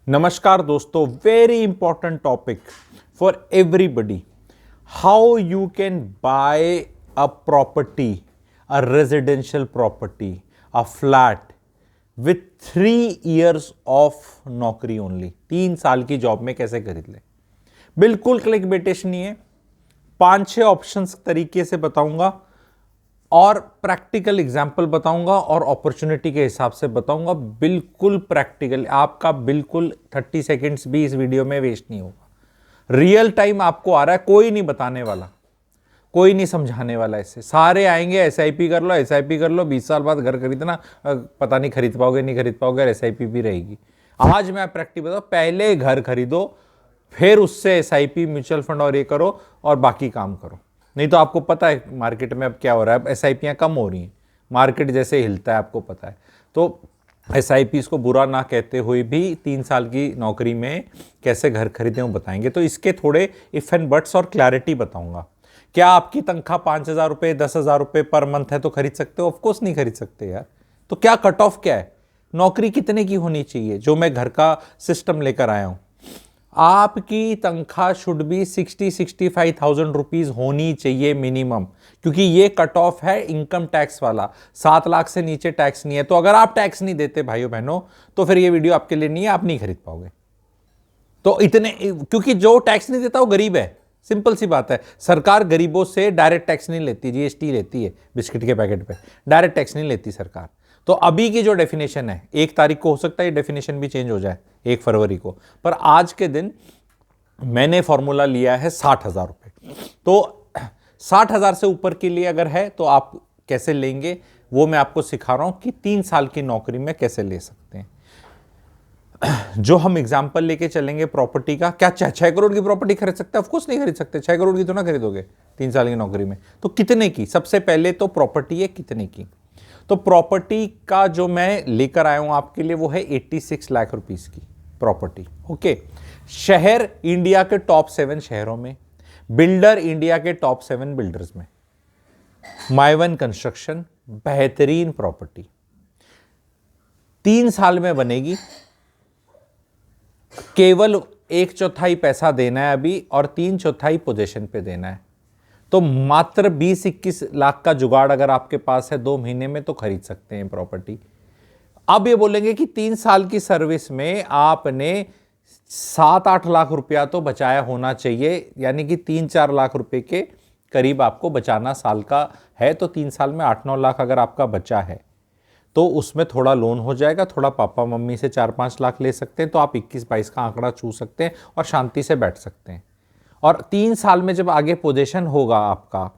नमस्कार दोस्तों, very important topic for everybody. How you can buy a property, a residential property, a flat with 3 years of नौकरी only. 3 साल की job में कैसे खरीद ले। बिल्कुल क्लिक बेटेशन नहीं है। 5-6 ऑप्शंस तरीके से बताऊंगा और प्रैक्टिकल एग्जाम्पल बताऊंगा और अपॉर्चुनिटी के हिसाब से बताऊंगा। बिल्कुल प्रैक्टिकल, आपका बिल्कुल 30 सेकेंड्स भी इस वीडियो में वेस्ट नहीं होगा। रियल टाइम आपको आ रहा है, कोई नहीं बताने वाला, कोई नहीं समझाने वाला। ऐसे सारे आएंगे एसआईपी कर लो, एसआईपी कर लो, 20 साल बाद घर खरीदना, पता नहीं खरीद पाओगे नहीं खरीद पाओगे, एसआईपी भी रहेगी। आज मैं प्रैक्टिकल बताऊं, पहले घर खरीदो, फिर उससे एसआईपी, म्यूचुअल फंड और ये करो और बाकी काम करो। नहीं तो आपको पता है मार्केट में अब क्या हो रहा है, एसआईपियां कम हो रही हैं, मार्केट जैसे हिलता है आपको पता है। तो एसआईपी को बुरा ना कहते हुए भी 3 साल की नौकरी में कैसे घर खरीदें वो बताएंगे। तो इसके थोड़े इफ एंड बट्स और क्लैरिटी बताऊंगा। क्या आपकी तनख्वाह 5,000 रुपये 10,000 रुपये पर मंथ है तो खरीद सकते हो? ऑफकोर्स नहीं खरीद सकते यार। तो क्या कट ऑफ क्या है, नौकरी कितने की होनी चाहिए? जो मैं घर का सिस्टम लेकर आया हूं, आपकी तनख्वाह शुड बी 60-65,000 रुपीज होनी चाहिए मिनिमम, क्योंकि ये कट ऑफ है इनकम टैक्स वाला। 7 लाख से नीचे टैक्स नहीं है। तो अगर आप टैक्स नहीं देते भाइयों बहनों, तो फिर ये वीडियो आपके लिए नहीं है, आप नहीं खरीद पाओगे। तो इतने, क्योंकि जो टैक्स नहीं देता वो गरीब है, सिंपल सी बात है। सरकार गरीबों से डायरेक्ट टैक्स नहीं लेती, जीएसटी लेती है बिस्किट के पैकेट पे, डायरेक्ट टैक्स नहीं लेती सरकार। तो अभी की जो डेफिनेशन है, 1 तारीख को हो सकता है ये डेफिनेशन भी चेंज हो जाए, 1 फरवरी को, पर आज के दिन मैंने फॉर्मूला लिया है 60,000 रुपये। तो 60,000 से ऊपर के लिए अगर है तो आप कैसे लेंगे वो मैं आपको सिखा रहा हूं कि 3 साल की नौकरी में कैसे ले सकते हैं। जो हम एग्जाम्पल लेके चलेंगे प्रॉपर्टी का, क्या 6 करोड़ की प्रॉपर्टी खरीद सकते हैं? ऑफकोर्स नहीं खरीद सकते। 6 करोड़ की तो ना खरीदोगे 3 साल की नौकरी में। तो कितने की? सबसे पहले तो प्रॉपर्टी है कितने की। तो प्रॉपर्टी का जो मैं लेकर आया हूं आपके लिए वो है 86 लाख रुपीस की प्रॉपर्टी। ओके, शहर इंडिया के टॉप 7 शहरों में, बिल्डर इंडिया के टॉप 7 बिल्डर्स में, माइवन कंस्ट्रक्शन, बेहतरीन प्रॉपर्टी। 3 साल में बनेगी, केवल 1/4 पैसा देना है अभी और 3/4 पोजीशन पे देना है। तो मात्र 20-21 लाख का जुगाड़ अगर आपके पास है 2 महीने में तो खरीद सकते हैं प्रॉपर्टी। अब ये बोलेंगे कि 3 साल की सर्विस में आपने 7-8 लाख रुपया तो बचाया होना चाहिए, यानी कि 3-4 लाख रुपए के करीब आपको बचाना साल का है। तो 3 साल में 8-9 लाख अगर आपका बचा है तो उसमें थोड़ा लोन हो जाएगा, थोड़ा पापा मम्मी से 4-5 लाख ले सकते हैं, तो आप 21-22 का आंकड़ा छू सकते हैं और शांति से बैठ सकते हैं। और 3 साल में जब आगे पोजीशन होगा आपका,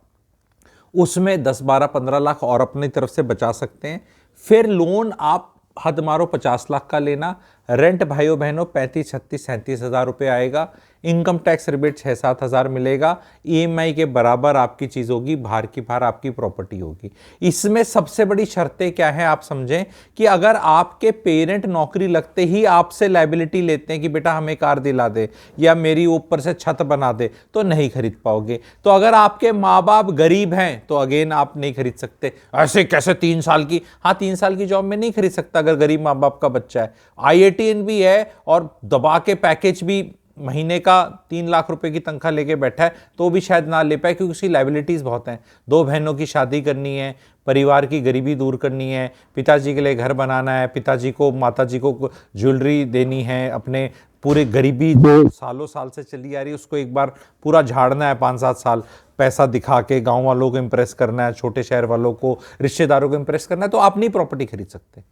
उसमें 10-12-15 लाख और अपनी तरफ से बचा सकते हैं। फिर लोन आप हद मारो 50 लाख का लेना। रेंट भाइयों बहनों 35-36-37 हज़ार रुपये आएगा। इनकम टैक्स रिबेट 6-7 हज़ार मिलेगा। ईएमआई के बराबर आपकी चीज़ होगी, बाहर की बाहर आपकी प्रॉपर्टी होगी। इसमें सबसे बड़ी शर्तें क्या हैं आप समझें कि अगर आपके पेरेंट नौकरी लगते ही आपसे लायबिलिटी लेते हैं कि बेटा हमें कार दिला दे या मेरी ऊपर से छत बना दे, तो नहीं खरीद पाओगे। तो अगर आपके माँ बाप गरीब हैं तो अगेन आप नहीं खरीद सकते। ऐसे कैसे 3 साल की? हाँ, 3 साल की जॉब में नहीं खरीद सकता अगर गरीब माँ बाप का बच्चा है। आईआईटीएन भी है और दबा के पैकेज भी महीने का 3 लाख रुपए की तनख्वाह लेके बैठा है तो भी शायद ना ले पाए, क्योंकि उसकी लायबिलिटीज बहुत हैं। 2 बहनों की शादी करनी है, परिवार की गरीबी दूर करनी है, पिताजी के लिए घर बनाना है, पिताजी को माताजी को ज्वेलरी देनी है, अपने पूरे गरीबी जो सालों साल से चली आ रही है उसको एक बार पूरा झाड़ना है। 5-7 साल पैसा दिखा के गांव वालों को इंप्रेस करना है, छोटे शहर वालों को, रिश्तेदारों को इंप्रेस करना है, तो आप नहीं प्रॉपर्टी खरीद सकते।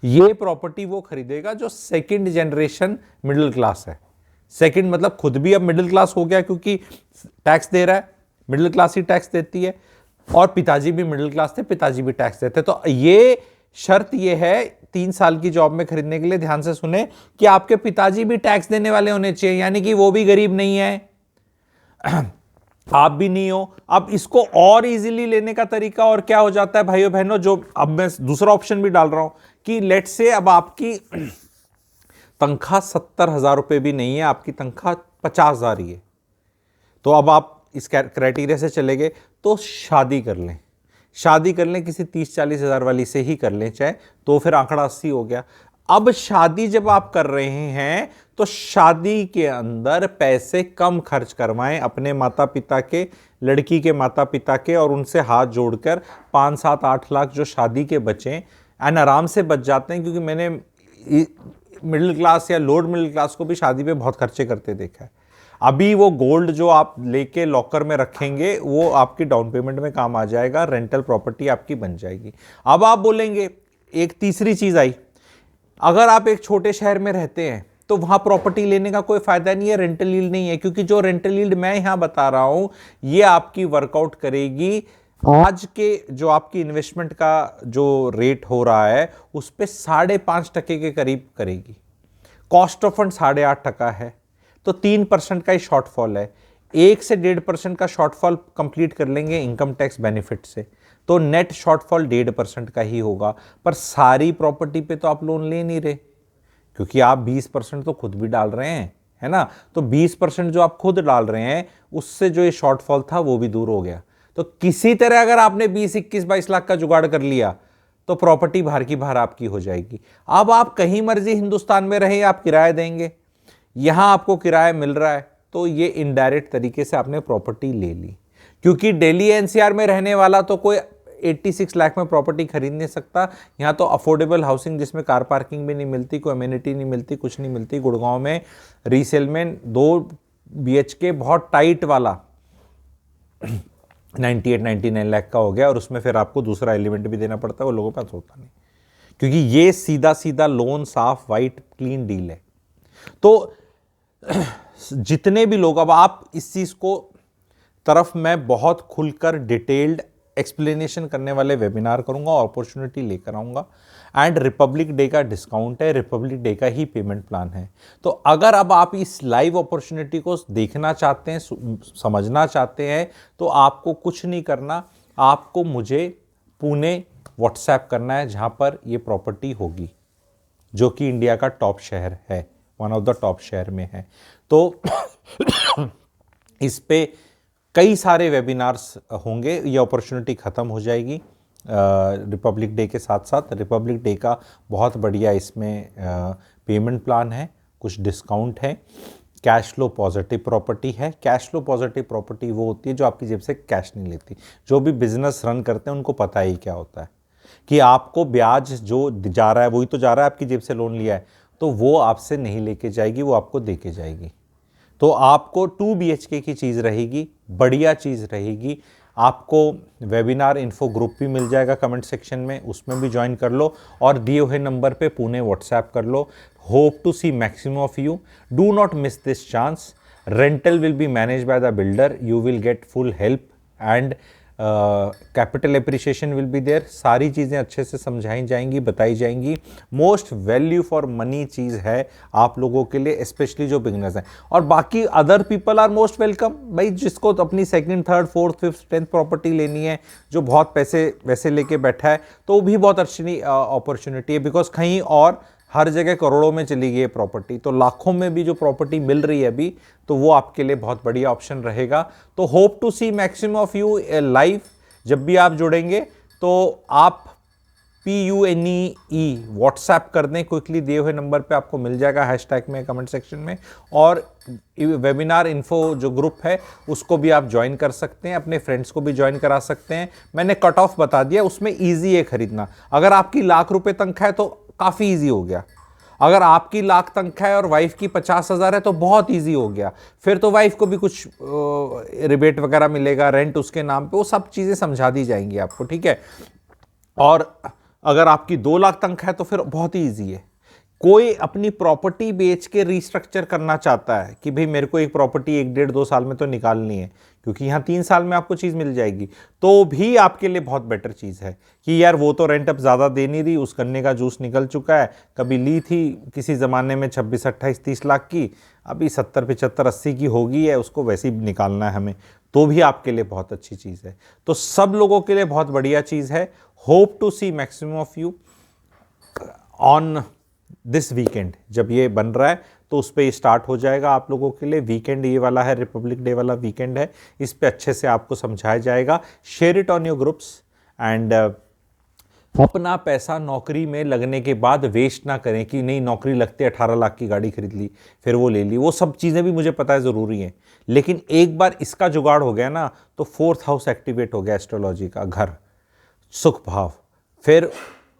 ये प्रॉपर्टी वो खरीदेगा जो 2nd जनरेशन मिडिल क्लास है। 2nd मतलब खुद भी अब मिडिल क्लास हो गया क्योंकि टैक्स दे रहा है, मिडिल क्लास ही टैक्स देती है, और पिताजी भी मिडिल क्लास थे, पिताजी भी टैक्स देते। तो ये शर्त ये है 3 साल की जॉब में खरीदने के लिए, ध्यान से सुने, कि आपके पिताजी भी टैक्स देने वाले होने चाहिए, यानी कि वो भी गरीब नहीं है, आप भी नहीं हो। अब इसको और इजीली लेने का तरीका और क्या हो जाता है भाइयों बहनों, जो अब मैं दूसरा ऑप्शन भी डाल रहा हूं कि लेट से अब आपकी तनख्वाह 70,000 रुपये भी नहीं है, आपकी तनख्वाह 50,000 ही है। तो अब आप इस क्राइटेरिया से चले गए तो शादी कर लें, शादी कर लें किसी 30-40 हज़ार वाली से ही कर लें चाहे, तो फिर आंकड़ा 80 हो गया। अब शादी जब आप कर रहे हैं तो शादी के अंदर पैसे कम खर्च करवाएं अपने माता पिता के, लड़की के माता पिता के, और उनसे हाथ जोड़कर 5, 7, 8 लाख जो शादी के बचें एंड आराम से बच जाते हैं। क्योंकि मैंने मिडिल क्लास या लोअर मिडिल क्लास को भी शादी पे बहुत खर्चे करते देखा है। अभी वो गोल्ड जो आप लेके लॉकर में रखेंगे वो आपकी डाउन पेमेंट में काम आ जाएगा, रेंटल प्रॉपर्टी आपकी बन जाएगी। अब आप बोलेंगे एक तीसरी चीज आई, अगर आप एक छोटे शहर में रहते हैं तो वहां प्रॉपर्टी लेने का कोई फायदा नहीं है, रेंटल यील्ड नहीं है। क्योंकि जो रेंटल यील्ड मैं यहां बता रहा हूं ये आपकी वर्कआउट करेगी आज के जो आपकी इन्वेस्टमेंट का जो रेट हो रहा है उस पर 5.5% के करीब करेगी। कॉस्ट ऑफ फंड 8.5% है, तो 3% का ही शॉर्टफॉल है। 1 से 1.5% का शॉर्टफॉल कंप्लीट कर लेंगे इनकम टैक्स बेनिफिट से, तो नेट शॉर्टफॉल 1.5% का ही होगा। पर सारी प्रॉपर्टी पे तो आप लोन ले नहीं रहे, क्योंकि आप 20% तो खुद भी डाल रहे हैं, है ना। तो 20% जो आप खुद डाल रहे हैं उससे जो ये शॉर्टफॉल था वो भी दूर हो गया। तो किसी तरह अगर आपने 20, 21, 22 लाख का जुगाड़ कर लिया तो प्रॉपर्टी बाहर की बाहर आपकी हो जाएगी। अब आप कहीं मर्जी हिंदुस्तान में रहे, आप किराया देंगे, यहां आपको किराया मिल रहा है, तो ये इनडायरेक्ट तरीके से आपने प्रॉपर्टी ले ली। क्योंकि दिल्ली एनसीआर में रहने वाला तो कोई 86 लाख में प्रॉपर्टी खरीद नहीं सकता। यहाँ तो अफोर्डेबल हाउसिंग जिसमें कार पार्किंग भी नहीं मिलती, कोई अम्यूनिटी नहीं मिलती, कुछ नहीं मिलती। गुड़गांव में रीसेल में 2 BHK बहुत टाइट वाला 98-99 लाख का हो गया, और उसमें फिर आपको दूसरा एलिमेंट भी देना पड़ता है, वो लोगों के पास होता नहीं। क्योंकि ये सीधा सीधा लोन, साफ वाइट क्लीन डील है। तो जितने भी लोग, अब आप इस चीज को तरफ मैं बहुत खुलकर डिटेल्ड एक्सप्लेनेशन करने वाले वेबिनार करूंगा, अपॉर्चुनिटी लेकर आऊंगा। एंड रिपब्लिक डे का डिस्काउंट है, रिपब्लिक डे का ही पेमेंट प्लान है। तो अगर अब आप इस लाइव अपॉर्चुनिटी को देखना चाहते हैं, समझना चाहते हैं, तो आपको कुछ नहीं करना, आपको मुझे पुणे व्हाट्सएप करना है जहां पर ये प्रॉपर्टी होगी, जो कि इंडिया का टॉप शहर है, वन ऑफ द टॉप शहर में है। तो इस पे कई सारे वेबिनार्स होंगे, ये अपॉर्चुनिटी ख़त्म हो जाएगी रिपब्लिक डे के साथ साथ। रिपब्लिक डे का बहुत बढ़िया इसमें पेमेंट प्लान है, कुछ डिस्काउंट है, कैश फ्लो पॉजिटिव प्रॉपर्टी है। कैश फ्लो पॉजिटिव प्रॉपर्टी वो होती है जो आपकी जेब से कैश नहीं लेती। जो भी बिजनेस रन करते हैं उनको पता ही क्या होता है कि आपको ब्याज जो जा रहा है वही तो जा रहा है, आपकी जेब से लोन लिया है तो वो आपसे नहीं लेके जाएगी, वो आपको दे के जाएगी। तो आपको 2 BHK की चीज़ रहेगी, बढ़िया चीज़ रहेगी। आपको वेबिनार इन्फो ग्रुप भी मिल जाएगा कमेंट सेक्शन में, उसमें भी ज्वाइन कर लो, और दिए हुए नंबर पे पुणे व्हाट्सएप कर लो। Hope to see maximum of you, do not miss this chance. Rental will be manage by the builder, you will get full help and capital appreciation will be there. सारी चीज़ें अच्छे से समझाई जाएंगी, बताई जाएंगी। मोस्ट वैल्यू फॉर मनी चीज़ है आप लोगों के लिए, स्पेशली जो बिगनर्स हैं। और बाकी other people are most welcome. भाई जिसको तो अपनी 2nd, 3rd, 4th, 5th, 10th property लेनी है, जो बहुत पैसे वैसे लेके बैठा है, तो वो भी बहुत अच्छी अपॉर्चुनिटी है। बिकॉज कहीं और हर जगह करोड़ों में चली गई है प्रॉपर्टी, तो लाखों में भी जो प्रॉपर्टी मिल रही है अभी, तो वो आपके लिए बहुत बढ़िया ऑप्शन रहेगा। तो hope to see maximum of you live. जब भी आप जुड़ेंगे तो आप PUNE व्हाट्सएप कर दें क्विकली, दिए हुए नंबर पे आपको मिल जाएगा, हैशटैग में, कमेंट सेक्शन में। और वेबिनार इन्फो जो ग्रुप है उसको भी आप ज्वाइन कर सकते हैं, अपने फ्रेंड्स को भी ज्वाइन करा सकते हैं। मैंने कट ऑफ बता दिया, उसमें ईजी है खरीदना। अगर आपकी लाख रुपए तनख्वाह है तो काफ़ी ईजी हो गया। अगर आपकी लाख तनख्वाह है और वाइफ की 50,000 है तो बहुत ईजी हो गया। फिर तो वाइफ को भी कुछ रिबेट वगैरह मिलेगा, रेंट उसके नाम पे, वो सब चीज़ें समझा दी जाएंगी आपको, ठीक है। और अगर आपकी 2 लाख तनख्वाह है तो फिर बहुत ही ईजी है। कोई अपनी प्रॉपर्टी बेच के रिस्ट्रक्चर करना चाहता है कि भाई मेरे को एक प्रॉपर्टी 1, 1.5, 2 साल में तो निकालनी है, क्योंकि यहाँ 3 साल में आपको चीज़ मिल जाएगी, तो भी आपके लिए बहुत बेटर चीज़ है कि यार वो तो रेंट अब ज़्यादा दे नहीं रही, उस गन्ने का जूस निकल चुका है। कभी ली थी किसी ज़माने में 26, 28, 30 लाख की, अभी 70, 75, 80 की होगी है, उसको वैसे ही निकालना है हमें, तो भी आपके लिए बहुत अच्छी चीज़ है। तो सब लोगों के लिए बहुत बढ़िया चीज़ है। Hope to see maximum of you on this weekend. जब ये बन रहा है तो उस पर ये स्टार्ट हो जाएगा आप लोगों के लिए। वीकेंड ये वाला है, रिपब्लिक डे वाला वीकेंड है, इस पे अच्छे से आपको समझाया जाएगा। Share it on your groups and अपना पैसा नौकरी में लगने के बाद वेस्ट ना करें कि नहीं नौकरी लगते 18 लाख की गाड़ी खरीद ली फिर वो ले ली, वो सब चीज़ें भी मुझे पता है ज़रूरी हैं, लेकिन एक बार इसका जुगाड़ हो गया ना तो 4th हाउस एक्टिवेट हो गया एस्ट्रोलॉजी का, घर, सुख भाव, फिर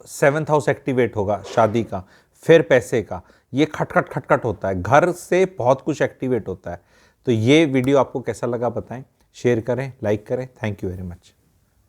7th हाउस एक्टिवेट होगा शादी का, फिर पैसे का, ये खटखट खटखट होता है, घर से बहुत कुछ एक्टिवेट होता है। तो ये वीडियो आपको कैसा लगा बताएं, शेयर करें, लाइक करें। Thank you very much.